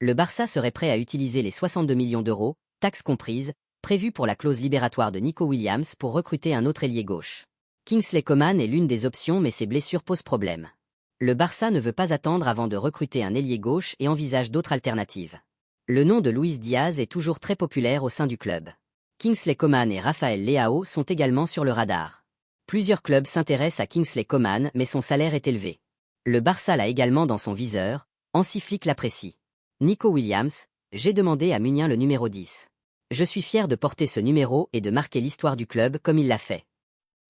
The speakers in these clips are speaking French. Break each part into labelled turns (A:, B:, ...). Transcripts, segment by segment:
A: Le Barça serait prêt à utiliser les 62 millions d'euros, taxes comprises, prévus pour la clause libératoire de Nico Williams pour recruter un autre ailier gauche. Kingsley Coman est l'une des options mais ses blessures posent problème. Le Barça ne veut pas attendre avant de recruter un ailier gauche et envisage d'autres alternatives. Le nom de Luis Diaz est toujours très populaire au sein du club. Kingsley Coman et Rafael Leao sont également sur le radar. Plusieurs clubs s'intéressent à Kingsley Coman mais son salaire est élevé. Le Barça l'a également dans son viseur, Hansi Flick l'apprécie. Nico Williams, j'ai demandé à Munien le numéro 10. Je suis fier de porter ce numéro et de marquer l'histoire du club comme il l'a fait.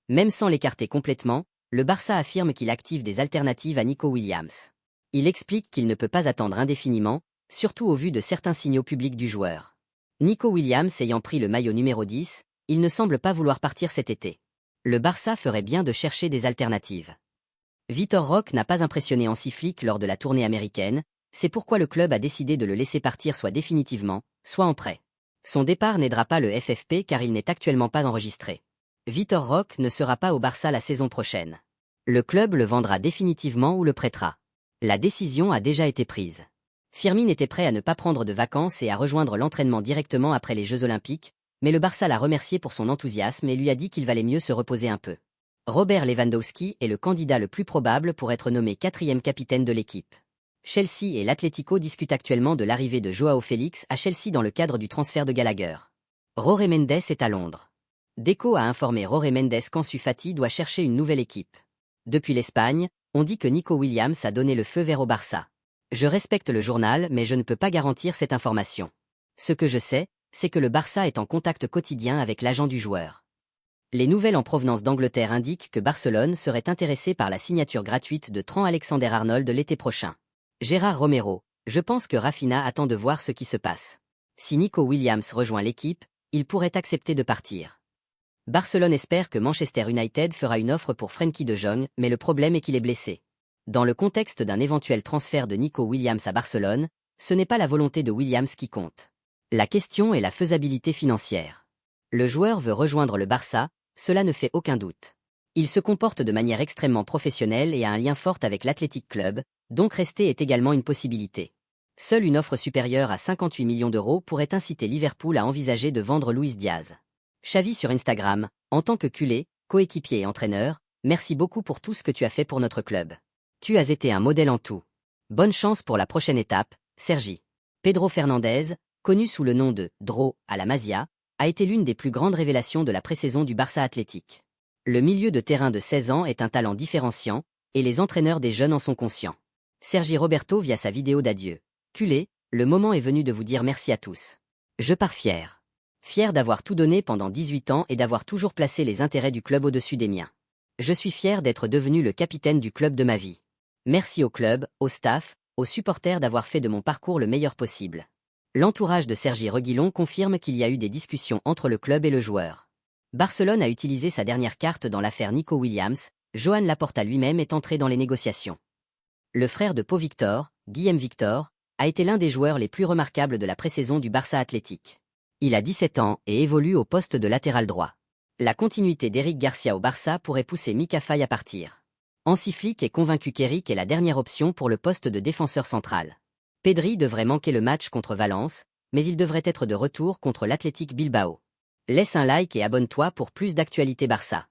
A: Même sans l'écarter complètement, le Barça affirme qu'il active des alternatives à Nico Williams. Il explique qu'il ne peut pas attendre indéfiniment, surtout au vu de certains signaux publics du joueur. Nico Williams ayant pris le maillot numéro 10, il ne semble pas vouloir partir cet été. Le Barça ferait bien de chercher des alternatives. Vitor Roque n'a pas impressionné Hansi Flick lors de la tournée américaine, c'est pourquoi le club a décidé de le laisser partir soit définitivement, soit en prêt. Son départ n'aidera pas le FFP car il n'est actuellement pas enregistré. Vitor Roque ne sera pas au Barça la saison prochaine. Le club le vendra définitivement ou le prêtera. La décision a déjà été prise. Firmin était prêt à ne pas prendre de vacances et à rejoindre l'entraînement directement après les Jeux Olympiques, mais le Barça l'a remercié pour son enthousiasme et lui a dit qu'il valait mieux se reposer un peu. Robert Lewandowski est le candidat le plus probable pour être nommé 4e capitaine de l'équipe. Chelsea et l'Atlético discutent actuellement de l'arrivée de Joao Félix à Chelsea dans le cadre du transfert de Gallagher. Jorge Mendes est à Londres. Deco a informé Jorge Mendes qu'Ansu Fati doit chercher une nouvelle équipe. Depuis l'Espagne, on dit que Nico Williams a donné le feu vert au Barça. Je respecte le journal mais je ne peux pas garantir cette information. Ce que je sais, c'est que le Barça est en contact quotidien avec l'agent du joueur. Les nouvelles en provenance d'Angleterre indiquent que Barcelone serait intéressé par la signature gratuite de Trent Alexander-Arnold l'été prochain. Gérard Romero, je pense que Rafinha attend de voir ce qui se passe. Si Nico Williams rejoint l'équipe, il pourrait accepter de partir. Barcelone espère que Manchester United fera une offre pour Frenkie de Jong, mais le problème est qu'il est blessé. Dans le contexte d'un éventuel transfert de Nico Williams à Barcelone, ce n'est pas la volonté de Williams qui compte. La question est la faisabilité financière. Le joueur veut rejoindre le Barça, cela ne fait aucun doute. Il se comporte de manière extrêmement professionnelle et a un lien fort avec l'Athletic Club, donc rester est également une possibilité. Seule une offre supérieure à 58 millions d'euros pourrait inciter Liverpool à envisager de vendre Luis Diaz. Xavi sur Instagram, en tant que culé, coéquipier et entraîneur, merci beaucoup pour tout ce que tu as fait pour notre club. Tu as été un modèle en tout. Bonne chance pour la prochaine étape, Sergi. Pedro Fernandez, connu sous le nom de Dro à la Masia, a été l'une des plus grandes révélations de la pré-saison du Barça Athlétique. Le milieu de terrain de 16 ans est un talent différenciant, et les entraîneurs des jeunes en sont conscients. Sergi Roberto via sa vidéo d'adieu. Culé, le moment est venu de vous dire merci à tous. Je pars fier. Fier d'avoir tout donné pendant 18 ans et d'avoir toujours placé les intérêts du club au-dessus des miens. Je suis fier d'être devenu le capitaine du club de ma vie. Merci au club, au staff, aux supporters d'avoir fait de mon parcours le meilleur possible. L'entourage de Sergi Reguilón confirme qu'il y a eu des discussions entre le club et le joueur. Barcelone a utilisé sa dernière carte dans l'affaire Nico Williams, Joan Laporta lui-même est entré dans les négociations. Le frère de Pau Victor, Guillem Victor, a été l'un des joueurs les plus remarquables de la pré-saison du Barça Athlétique. Il a 17 ans et évolue au poste de latéral droit. La continuité d'Eric Garcia au Barça pourrait pousser Mika Faye à partir. Hansi Flick est convaincu qu'Eric est la dernière option pour le poste de défenseur central. Pedri devrait manquer le match contre Valence, mais il devrait être de retour contre l'Athletic Bilbao. Laisse un like et abonne-toi pour plus d'actualités Barça.